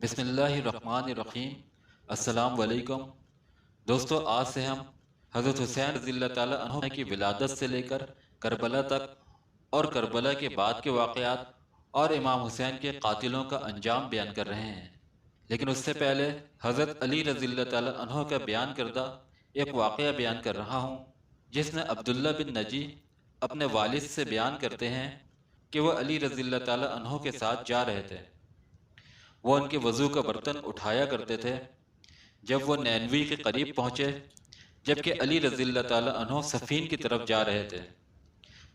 بسم اللہ الرحمن الرحیم۔ السلام علیکم دوستو، آج سے ہم حضرت حسین رضی اللہ تعالیٰ عنہ کی ولادت سے لے کر کربلا تک اور کربلا کے بعد کے واقعات اور امام حسین کے قاتلوں کا انجام بیان کر رہے ہیں۔ لیکن اس سے پہلے حضرت علی رضی اللہ تعالیٰ عنہ کا بیان کردہ ایک واقعہ بیان کر رہا ہوں، جس میں عبداللہ بن نجی اپنے والد سے بیان کرتے ہیں کہ وہ علی رضی اللہ تعالیٰ عنہ کے ساتھ جا رہے تھے۔ وہ ان کے وضو کا برتن اٹھایا کرتے تھے۔ جب وہ نینوی کے قریب پہنچے، جبکہ علی رضی اللہ تعالیٰ عنہ صفین کی طرف جا رہے تھے،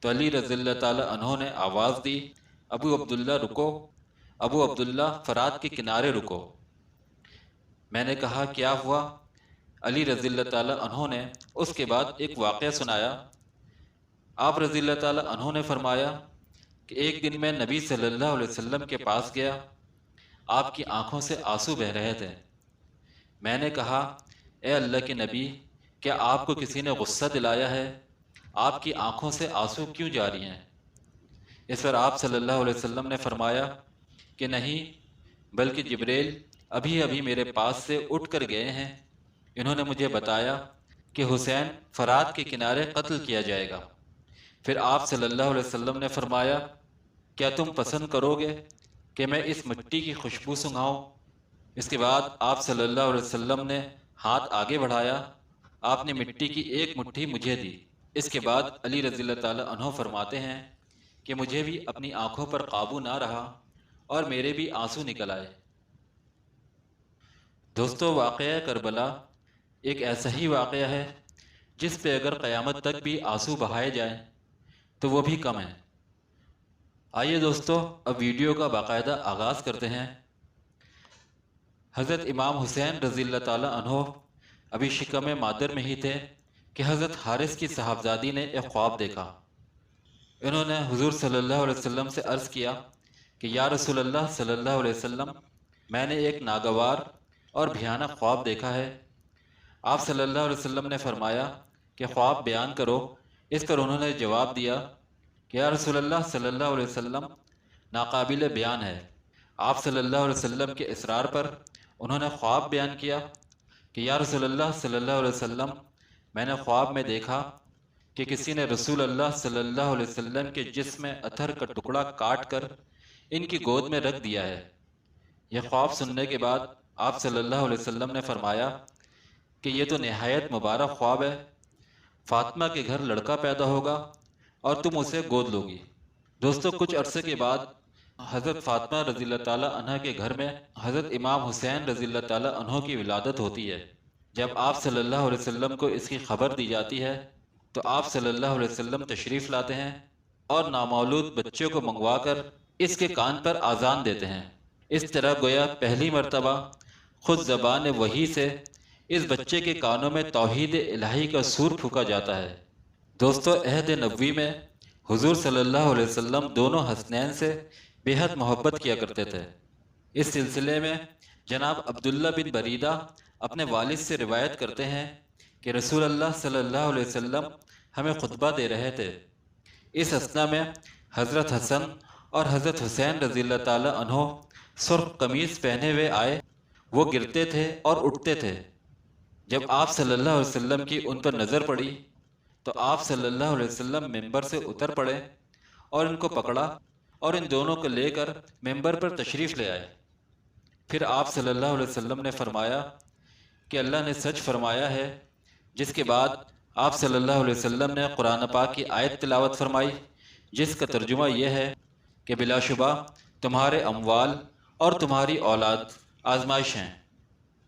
تو علی رضی اللہ تعالیٰ عنہ نے آواز دی، ابو عبداللہ رکو، ابو عبداللہ فرات کے کنارے رکو۔ میں نے کہا کیا ہوا؟ علی رضی اللہ تعالیٰ عنہ نے اس کے بعد ایک واقعہ سنایا۔ آپ رضی اللہ تعالیٰ عنہ نے فرمایا کہ ایک دن میں نبی صلی اللہ علیہ وسلم کے پاس گیا، آپ کی آنکھوں سے آنسو بہہ رہے تھے۔ میں نے کہا اے اللہ کے نبی، کیا آپ کو کسی نے غصہ دلایا ہے؟ آپ کی آنکھوں سے آنسو کیوں جاری ہیں؟ اس پر آپ صلی اللہ علیہ وسلم نے فرمایا کہ نہیں، بلکہ جبریل ابھی ابھی میرے پاس سے اٹھ کر گئے ہیں۔ انہوں نے مجھے بتایا کہ حسین فرات کے کنارے قتل کیا جائے گا۔ پھر آپ صلی اللہ علیہ وسلم نے فرمایا کیا تم پسند کرو گے کہ میں اس مٹی کی خوشبو سنگھاؤں؟ اس کے بعد آپ صلی اللہ علیہ وسلم نے ہاتھ آگے بڑھایا، آپ نے مٹی کی ایک مٹھی مجھے دی۔ اس کے بعد علی رضی اللہ تعالیٰ عنہ فرماتے ہیں کہ مجھے بھی اپنی آنکھوں پر قابو نہ رہا اور میرے بھی آنسو نکل آئے۔ دوستو، واقعہ کربلا ایک ایسا ہی واقعہ ہے جس پہ اگر قیامت تک بھی آنسو بہائے جائیں تو وہ بھی کم ہے۔ آئیے دوستو، اب ویڈیو کا باقاعدہ آغاز کرتے ہیں۔ حضرت امام حسین رضی اللہ تعالیٰ عنہ ابھی شکم مادر میں ہی تھے کہ حضرت حارث کی صاحبزادی نے ایک خواب دیکھا۔ انہوں نے حضور صلی اللہ علیہ وسلم سے عرض کیا کہ یا رسول اللہ صلی اللہ علیہ وسلم، میں نے ایک ناگوار اور بھیانک خواب دیکھا ہے۔ آپ صلی اللہ علیہ وسلم نے فرمایا کہ خواب بیان کرو۔ اس پر انہوں نے جواب دیا کہ یا رسول اللہ صلی اللہ علیہ وسلم، ناقابل بیان ہے۔ آپ صلی اللہ علیہ وسلم کے اصرار پر انہوں نے خواب بیان کیا کہ یا رسول اللہ صلی اللہ علیہ وسلم، میں نے خواب میں دیکھا کہ کسی نے رسول اللہ صلی اللہ علیہ وسلم کے جسم میں اتھر کا ٹکڑا کاٹ کر ان کی گود میں رکھ دیا ہے۔ یہ خواب سننے کے بعد آپ صلی اللہ علیہ وسلم نے فرمایا کہ یہ تو نہایت مبارک خواب ہے۔ فاطمہ کے گھر لڑکا پیدا ہوگا اور تم اسے گود لوگی۔ دوستو، کچھ عرصے کے بعد حضرت فاطمہ رضی اللہ تعالیٰ عنہ کے گھر میں حضرت امام حسین رضی اللہ تعالیٰ عنہ کی ولادت ہوتی ہے۔ جب آپ صلی اللہ علیہ وسلم کو اس کی خبر دی جاتی ہے تو آپ صلی اللہ علیہ وسلم تشریف لاتے ہیں اور نامولود بچے کو منگوا کر اس کے کان پر آذان دیتے ہیں۔ اس طرح گویا پہلی مرتبہ خود زبان وحی سے اس بچے کے کانوں میں توحید الہی کا سور پھونکا جاتا ہے۔ دوستو، عہد نبوی میں حضور صلی اللہ علیہ وسلم دونوں حسنین سے بے حد محبت کیا کرتے تھے۔ اس سلسلے میں جناب عبداللہ بن بریدہ اپنے والد سے روایت کرتے ہیں کہ رسول اللہ صلی اللہ علیہ وسلم ہمیں خطبہ دے رہے تھے۔ اس اثنا میں حضرت حسن اور حضرت حسین رضی اللہ تعالیٰ عنہ سرخ قمیص پہنے ہوئے آئے۔ وہ گرتے تھے اور اٹھتے تھے۔ جب آپ صلی اللہ علیہ وسلم کی ان پر نظر پڑی تو آپ صلی اللہ علیہ وسلم ممبر سے اتر پڑے اور ان کو پکڑا اور ان دونوں کو لے کر ممبر پر تشریف لے آئے۔ پھر آپ صلی اللہ علیہ وسلم نے فرمایا کہ اللہ نے سچ فرمایا ہے، جس کے بعد آپ صلی اللہ علیہ وسلم نے قرآن پاک کی آیت تلاوت فرمائی، جس کا ترجمہ یہ ہے کہ بلا شبہ تمہارے اموال اور تمہاری اولاد آزمائش ہیں۔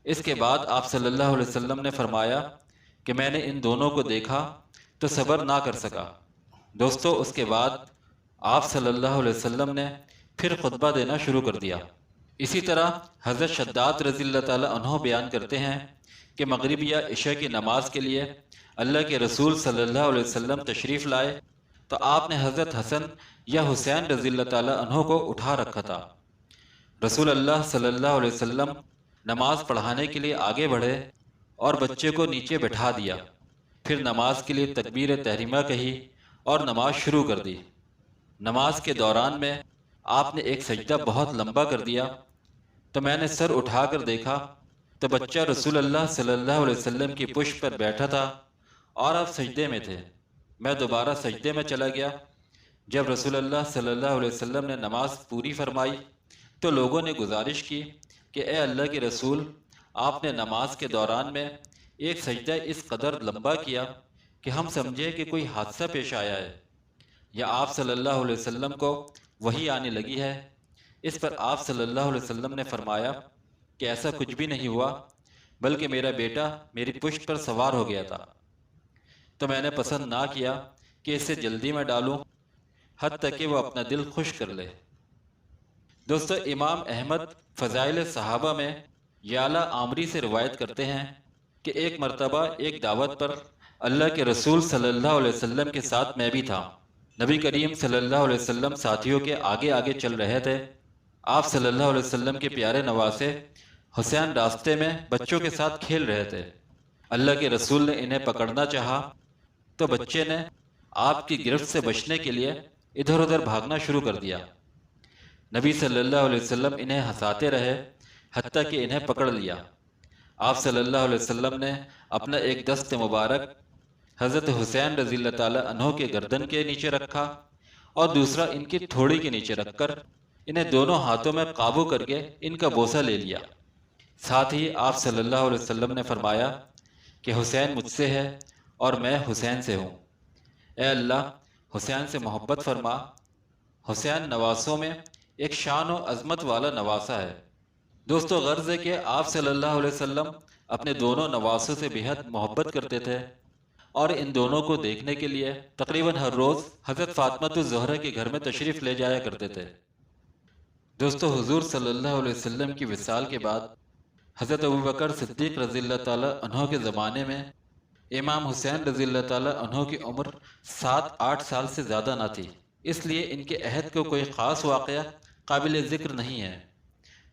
اس کے بعد آپ صلی اللہ علیہ وسلم نے فرمایا کہ میں نے ان دونوں کو دیکھا تو صبر نہ کر سکا۔ دوستو، اس کے بعد آپ صلی اللہ علیہ وسلم نے پھر خطبہ دینا شروع کر دیا۔ اسی طرح حضرت شداد رضی اللہ تعالیٰ عنہ بیان کرتے ہیں کہ مغرب یا عشاء کی نماز کے لیے اللہ کے رسول صلی اللہ علیہ وسلم تشریف لائے تو آپ نے حضرت حسن یا حسین رضی اللہ تعالیٰ عنہ کو اٹھا رکھا تھا۔ رسول اللہ صلی اللہ علیہ وسلم نماز پڑھانے کے لیے آگے بڑھے اور بچے کو نیچے بٹھا دیا۔ پھر نماز کے لیے تکبیر تحریمہ کہی اور نماز شروع کر دی۔ نماز کے دوران میں آپ نے ایک سجدہ بہت لمبا کر دیا۔ تو میں نے سر اٹھا کر دیکھا تو بچہ رسول اللہ صلی اللہ علیہ وسلم کی پشت پر بیٹھا تھا اور آپ سجدے میں تھے۔ میں دوبارہ سجدے میں چلا گیا۔ جب رسول اللہ صلی اللہ علیہ وسلم نے نماز پوری فرمائی تو لوگوں نے گزارش کی کہ اے اللہ کے رسول، آپ نے نماز کے دوران میں ایک سجدہ اس قدر لمبا کیا کہ ہم سمجھے کہ کوئی حادثہ پیش آیا ہے یا آپ صلی اللہ علیہ وسلم کو وحی آنے لگی ہے۔ اس پر آپ صلی اللہ علیہ وسلم نے فرمایا کہ ایسا کچھ بھی نہیں ہوا، بلکہ میرا بیٹا میری پشت پر سوار ہو گیا تھا، تو میں نے پسند نہ کیا کہ اسے جلدی میں ڈالوں حتیٰ کہ وہ اپنا دل خوش کر لے۔ دوستو، امام احمد فضائل صحابہ میں یعلا عامری سے روایت کرتے ہیں کہ ایک مرتبہ ایک دعوت پر اللہ کے رسول صلی اللہ علیہ وسلم کے ساتھ میں بھی تھا۔ نبی کریم صلی اللہ علیہ وسلم ساتھیوں کے آگے آگے چل رہے تھے۔ آپ صلی اللہ علیہ وسلم کے پیارے نواسے حسین راستے میں بچوں کے ساتھ کھیل رہے تھے۔ اللہ کے رسول نے انہیں پکڑنا چاہا تو بچے نے آپ کی گرفت سے بچنے کے لیے ادھر ادھر بھاگنا شروع کر دیا۔ نبی صلی اللہ علیہ وسلم انہیں ہنساتے رہے حتیٰ کہ انہیں پکڑ لیا۔ آپ صلی اللہ علیہ وسلم نے اپنا ایک دست مبارک حضرت حسین رضی اللہ تعالیٰ عنہ کے گردن کے نیچے رکھا اور دوسرا ان کی تھوڑی کے نیچے رکھ کر انہیں دونوں ہاتھوں میں قابو کر کے ان کا بوسہ لے لیا۔ ساتھ ہی آپ صلی اللہ علیہ وسلم نے فرمایا کہ حسین مجھ سے ہے اور میں حسین سے ہوں۔ اے اللہ، حسین سے محبت فرما۔ حسین نواسوں میں ایک شان و عظمت والا نواسا ہے۔ دوستو، غرض ہے کہ آپ صلی اللہ علیہ وسلم اپنے دونوں نواسوں سے بہت محبت کرتے تھے اور ان دونوں کو دیکھنے کے لیے تقریباً ہر روز حضرت فاطمہ الزہرا کے گھر میں تشریف لے جایا کرتے تھے۔ دوستو، حضور صلی اللہ علیہ وسلم کی وصال کے بعد حضرت ابوبکر صدیق رضی اللہ تعالیٰ عنہ کے زمانے میں امام حسین رضی اللہ تعالیٰ عنہ کی عمر 7-8 سال سے زیادہ نہ تھی، اس لیے ان کے عہد کو کوئی خاص واقعہ قابل ذکر نہیں ہے،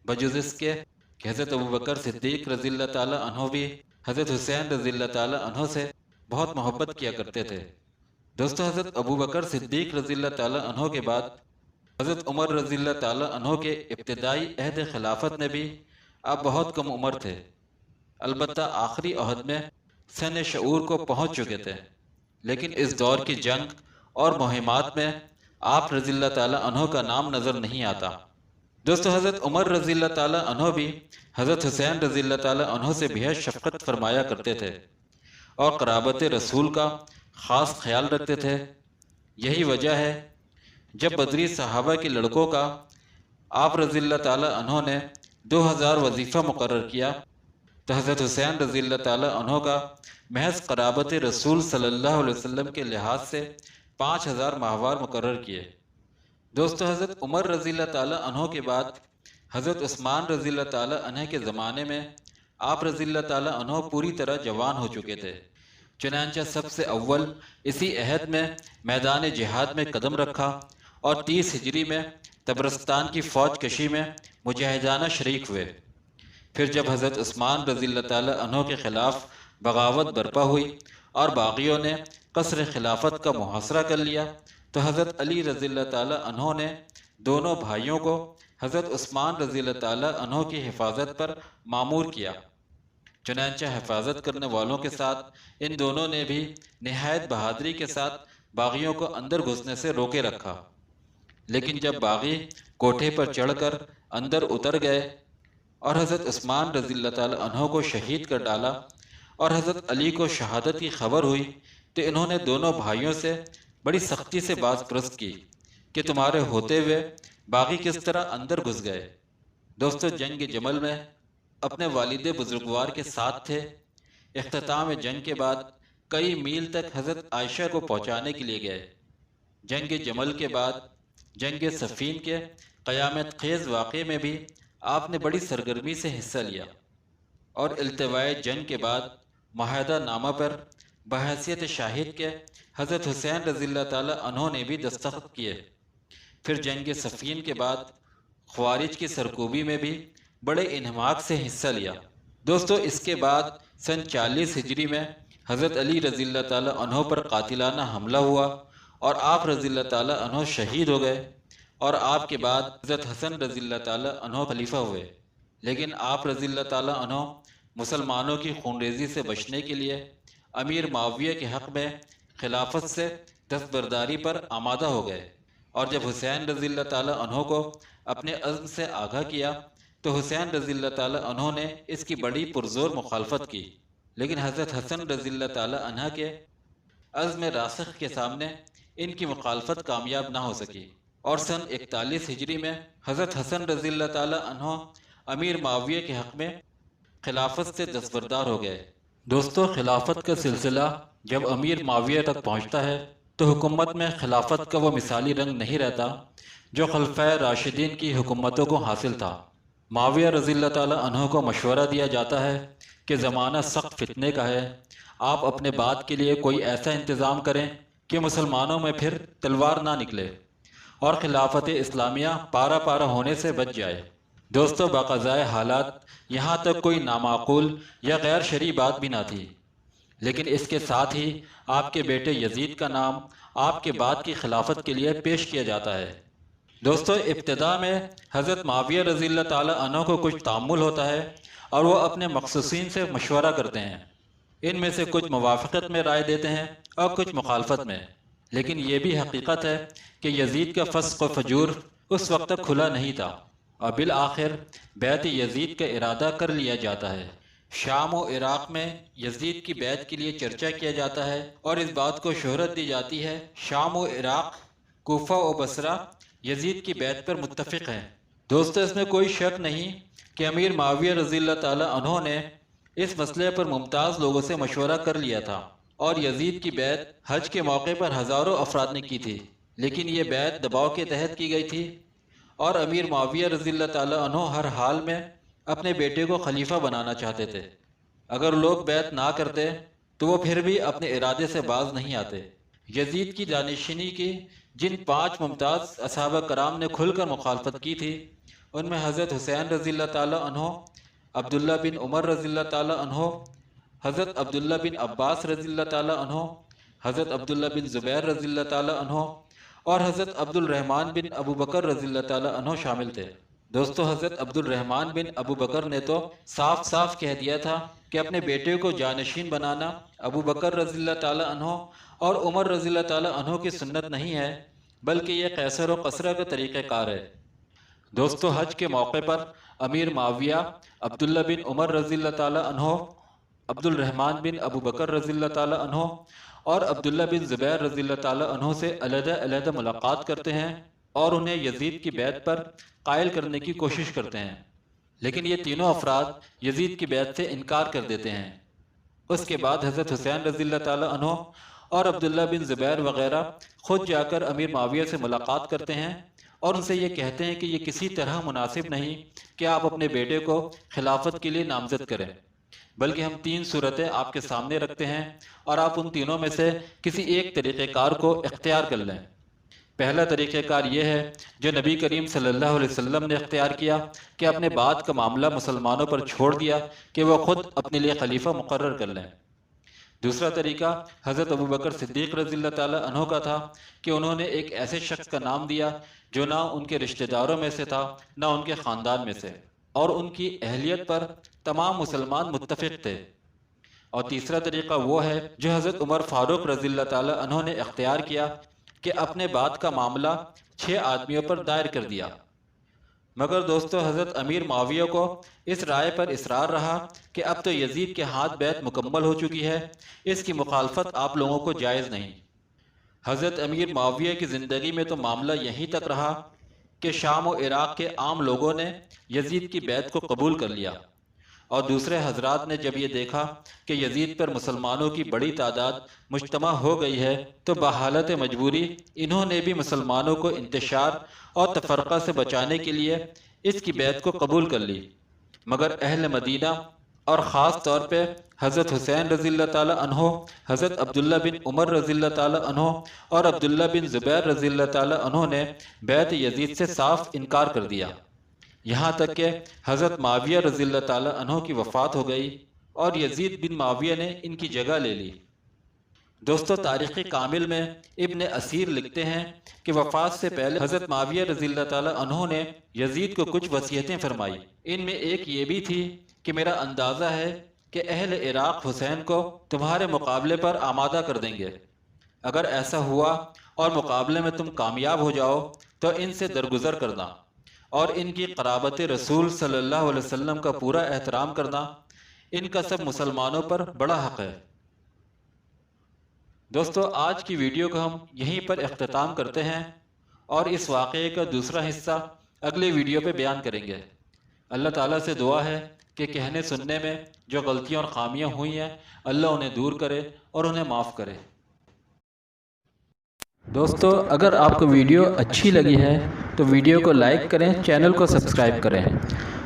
بجز اس کے کہ حضرت ابوبکر صدیق رضی اللہ تعالیٰ عنہ بھی حضرت حسین رضی اللہ تعالیٰ عنہ سے بہت محبت کیا کرتے تھے۔ دوستو، حضرت ابوبکر صدیق رضی اللہ تعالیٰ عنہ کے بعد حضرت عمر رضی اللہ تعالیٰ عنہ کے ابتدائی عہد خلافت میں بھی آپ بہت کم عمر تھے، البتہ آخری عہد میں سن شعور کو پہنچ چکے تھے، لیکن اس دور کی جنگ اور مہمات میں آپ رضی اللہ تعالیٰ عنہ کا نام نظر نہیں آتا۔ دوستو، حضرت عمر رضی اللہ تعالیٰ عنہ بھی حضرت حسین رضی اللہ تعالیٰ عنہ سے بہت شفقت فرمایا کرتے تھے اور قرابت رسول کا خاص خیال رکھتے تھے۔ یہی وجہ ہے جب بدری صحابہ کے لڑکوں کا آپ رضی اللہ تعالیٰ عنہ نے 2000 وظیفہ مقرر کیا تو حضرت حسین رضی اللہ تعالیٰ عنہ کا محض قرابت رسول صلی اللہ علیہ وسلم کے لحاظ سے 5000 ماہوار مقرر کیے۔ دوستو، حضرت عمر رضی اللہ تعالیٰ عنہ کے بعد حضرت عثمان رضی اللہ تعالیٰ عنہ کے زمانے میں آپ رضی اللہ تعالیٰ عنہ پوری طرح جوان ہو چکے تھے، چنانچہ سب سے اول اسی عہد میں میدان جہاد میں قدم رکھا اور 30 ہجری میں طبرستان کی فوج کشی میں مجاہدانہ شریک ہوئے۔ پھر جب حضرت عثمان رضی اللہ تعالیٰ عنہ کے خلاف بغاوت برپا ہوئی اور باغیوں نے قصر خلافت کا محاصرہ کر لیا تو حضرت علی رضی اللہ تعالیٰ عنہ نے دونوں بھائیوں کو حضرت عثمان رضی اللہ تعالیٰ عنہ کی حفاظت پر مامور کیا۔ چنانچہ حفاظت کرنے والوں کے ساتھ ان دونوں نے بھی نہایت بہادری کے ساتھ باغیوں کو اندر گھسنے سے روکے رکھا، لیکن جب باغی کوٹھے پر چڑھ کر اندر اتر گئے اور حضرت عثمان رضی اللہ تعالیٰ عنہ کو شہید کر ڈالا اور حضرت علی کو شہادت کی خبر ہوئی تو انہوں نے دونوں بھائیوں سے بڑی سختی سے باز پرست کی کہ تمہارے ہوتے ہوئے باغی کس طرح اندر گھس گئے۔ دوستو، جنگ جمل میں اپنے والد بزرگوار کے ساتھ تھے۔ اختتام جنگ کے بعد کئی میل تک حضرت عائشہ کو پہنچانے کے لیے گئے۔ جنگ جمل کے بعد جنگ صفین کے قیامت خیز واقعے میں بھی آپ نے بڑی سرگرمی سے حصہ لیا اور التواء جنگ کے بعد معاہدہ نامہ پر بحیثیت شاہد کے حضرت حسین رضی اللہ تعالیٰ عنہ نے بھی دستخط کیے۔ پھر جنگ صفین کے بعد خوارج کی سرکوبی میں بھی بڑے انہماک سے حصہ لیا۔ دوستو، اس کے بعد سن 40 ہجری میں حضرت علی رضی اللہ تعالیٰ عنہ پر قاتلانہ حملہ ہوا اور آپ رضی اللہ تعالیٰ عنہ شہید ہو گئے اور آپ کے بعد حضرت حسن رضی اللہ تعالیٰ عنہ خلیفہ ہوئے۔ لیکن آپ رضی اللہ تعالیٰ عنہ مسلمانوں کی خونریزی سے بچنے کے لیے امیر معاویہ کے حق میں خلافت سے دستبرداری پر آمادہ ہو گئے، اور جب حسین رضی اللہ تعالیٰ عنہ کو اپنے عزم سے آگاہ کیا تو حسین رضی اللہ تعالیٰ عنہ نے اس کی بڑی پرزور مخالفت کی، لیکن حضرت حسن رضی اللہ تعالیٰ عنہ کے عزم راسخ کے سامنے ان کی مخالفت کامیاب نہ ہو سکی، اور سن 41 ہجری میں حضرت حسن رضی اللہ تعالیٰ عنہ امیر معاویہ کے حق میں خلافت سے دستبردار ہو گئے۔ دوستو، خلافت کا سلسلہ جب امیر معاویہ تک پہنچتا ہے تو حکومت میں خلافت کا وہ مثالی رنگ نہیں رہتا جو خلفائے راشدین کی حکومتوں کو حاصل تھا۔ معاویہ رضی اللہ تعالیٰ عنہ کو مشورہ دیا جاتا ہے کہ زمانہ سخت فتنے کا ہے، آپ اپنے بعد کے لیے کوئی ایسا انتظام کریں کہ مسلمانوں میں پھر تلوار نہ نکلے اور خلافت اسلامیہ پارا پارا ہونے سے بچ جائے۔ دوستو، باقضائے حالات یہاں تک کوئی نامعقول یا غیر شرعی بات بھی نہ تھی، لیکن اس کے ساتھ ہی آپ کے بیٹے یزید کا نام آپ کے بعد کی خلافت کے لیے پیش کیا جاتا ہے۔ دوستو، ابتدا میں حضرت معاویہ رضی اللہ تعالیٰ عنہ کو کچھ تعامل ہوتا ہے اور وہ اپنے مخصوصین سے مشورہ کرتے ہیں، ان میں سے کچھ موافقت میں رائے دیتے ہیں اور کچھ مخالفت میں، لیکن یہ بھی حقیقت ہے کہ یزید کا فسق و فجور اس وقت تک کھلا نہیں تھا، اور بالآخر بیعت یزید کا ارادہ کر لیا جاتا ہے۔ شام و عراق میں یزید کی بیعت کے لیے چرچا کیا جاتا ہے اور اس بات کو شہرت دی جاتی ہے شام و عراق، کوفہ و بصرہ یزید کی بیعت پر متفق ہیں۔ دوستو، اس میں کوئی شک نہیں کہ امیر معاویہ رضی اللہ تعالیٰ عنہ نے اس مسئلے پر ممتاز لوگوں سے مشورہ کر لیا تھا، اور یزید کی بیعت حج کے موقع پر ہزاروں افراد نے کی تھی، لیکن یہ بیعت دباؤ کے تحت کی گئی تھی، اور امیر معاویہ رضی اللہ تعالیٰ عنہ ہر حال میں اپنے بیٹے کو خلیفہ بنانا چاہتے تھے۔ اگر لوگ بیعت نہ کرتے تو وہ پھر بھی اپنے ارادے سے باز نہیں آتے۔ یزید کی جانشینی کی جن 5 ممتاز اصحابہ کرام نے کھل کر مخالفت کی تھی، ان میں حضرت حسین رضی اللہ تعالیٰ عنہ، عبداللہ بن عمر رضی اللہ تعالیٰ عنہ، حضرت عبداللہ بن عباس رضی اللہ تعالیٰ عنہ، حضرت عبداللہ بن زبیر رضی اللہ تعالیٰ عنہ، اور حضرت عبد الرحمن بن ابو بکر رضی اللہ تعالیٰ عنہ شامل تھے۔ دوستو، حضرت عبد الرحمن بن ابو بکر نے تو صاف صاف کہہ دیا تھا کہ اپنے بیٹے کو جانشین بنانا ابو بکر رضی اللہ تعالیٰ عنہ اور عمر رضی اللہ تعالیٰ عنہ کی سنت نہیں ہے، بلکہ یہ قیصر و قسرہ کا طریقہ کار ہے۔ دوستو، حج کے موقع پر امیر معاویہ، عبداللہ بن عمر رضی اللہ تعالیٰ عنہ، عبد الرحمن بن ابو بکر رضی اللہ تعالیٰ عنہ اور عبداللہ بن زبیر رضی اللہ تعالیٰ عنہ سے علیحدہ علیحدہ ملاقات کرتے ہیں اور انہیں یزید کی بیعت پر قائل کرنے کی کوشش کرتے ہیں، لیکن یہ تینوں افراد یزید کی بیعت سے انکار کر دیتے ہیں۔ اس کے بعد حضرت حسین رضی اللہ تعالیٰ عنہ اور عبداللہ بن زبیر وغیرہ خود جا کر امیر معاویہ سے ملاقات کرتے ہیں اور ان سے یہ کہتے ہیں کہ یہ کسی طرح مناسب نہیں کہ آپ اپنے بیٹے کو خلافت کے لیے نامزد کریں، بلکہ ہم 3 صورتیں آپ کے سامنے رکھتے ہیں اور آپ ان تینوں میں سے کسی ایک طریقہ کار کو اختیار کر لیں۔ پہلا طریقہ کار یہ ہے جو نبی کریم صلی اللہ علیہ وسلم نے اختیار کیا کہ اپنے بعد کا معاملہ مسلمانوں پر چھوڑ دیا کہ وہ خود اپنے لیے خلیفہ مقرر کر لیں۔ دوسرا طریقہ حضرت ابو بکر صدیق رضی اللہ تعالیٰ عنہ کا تھا کہ انہوں نے ایک ایسے شخص کا نام دیا جو نہ ان کے رشتہ داروں میں سے تھا نہ ان کے خاندان میں سے، اور ان کی اہلیت پر تمام مسلمان متفق تھے۔ اور تیسرا طریقہ وہ ہے جو حضرت عمر فاروق رضی اللہ تعالیٰ عنہ نے اختیار کیا کہ اپنے بعد کا معاملہ 6 آدمیوں پر دائر کر دیا، مگر دوستو حضرت امیر معاویہ کو اس رائے پر اصرار رہا کہ اب تو یزید کے ہاتھ بیعت مکمل ہو چکی ہے، اس کی مخالفت آپ لوگوں کو جائز نہیں۔ حضرت امیر معاویہ کی زندگی میں تو معاملہ یہیں تک رہا کہ شام و عراق کے عام لوگوں نے یزید کی بیعت کو قبول کر لیا، اور دوسرے حضرات نے جب یہ دیکھا کہ یزید پر مسلمانوں کی بڑی تعداد مجتمع ہو گئی ہے تو بحالت مجبوری انہوں نے بھی مسلمانوں کو انتشار اور تفرقہ سے بچانے کے لیے اس کی بیعت کو قبول کر لی، مگر اہل مدینہ اور خاص طور پہ حضرت حسین رضی اللہ تعالیٰ عنہ، حضرت عبداللہ بن عمر رضی اللہ تعالیٰ عنہ اور عبداللہ بن زبیر رضی اللہ تعالیٰ عنہ نے بیعت یزید سے صاف انکار کر دیا، یہاں تک کہ حضرت معاویہ رضی اللہ تعالیٰ عنہ کی وفات ہو گئی اور یزید بن معاویہ نے ان کی جگہ لے لی۔ دوستو تاریخ کامل میں ابن اسیر لکھتے ہیں کہ وفات سے پہلے حضرت معاویہ رضی اللہ تعالیٰ عنہ نے یزید کو کچھ وصیتیں فرمائی۔ ان میں ایک یہ بھی تھی کہ میرا اندازہ ہے کہ اہل عراق حسین کو تمہارے مقابلے پر آمادہ کر دیں گے۔ اگر ایسا ہوا اور مقابلے میں تم کامیاب ہو جاؤ تو ان سے درگزر کرنا اور ان کی قرابت رسول صلی اللہ علیہ وسلم کا پورا احترام کرنا، ان کا سب مسلمانوں پر بڑا حق ہے۔ دوستو آج کی ویڈیو کو ہم یہیں پر اختتام کرتے ہیں اور اس واقعے کا دوسرا حصہ اگلے ویڈیو پہ بیان کریں گے۔ اللہ تعالیٰ سے دعا ہے کہ کہنے سننے میں جو غلطیاں اور خامیاں ہوئی ہیں اللہ انہیں دور کرے اور انہیں معاف کرے۔ دوستو اگر آپ کو ویڈیو اچھی لگی ہے تو ویڈیو کو لائک کریں، چینل کو سبسکرائب کریں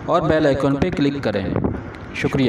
اور بیل آئیکن پہ کلک کریں۔ شکریہ۔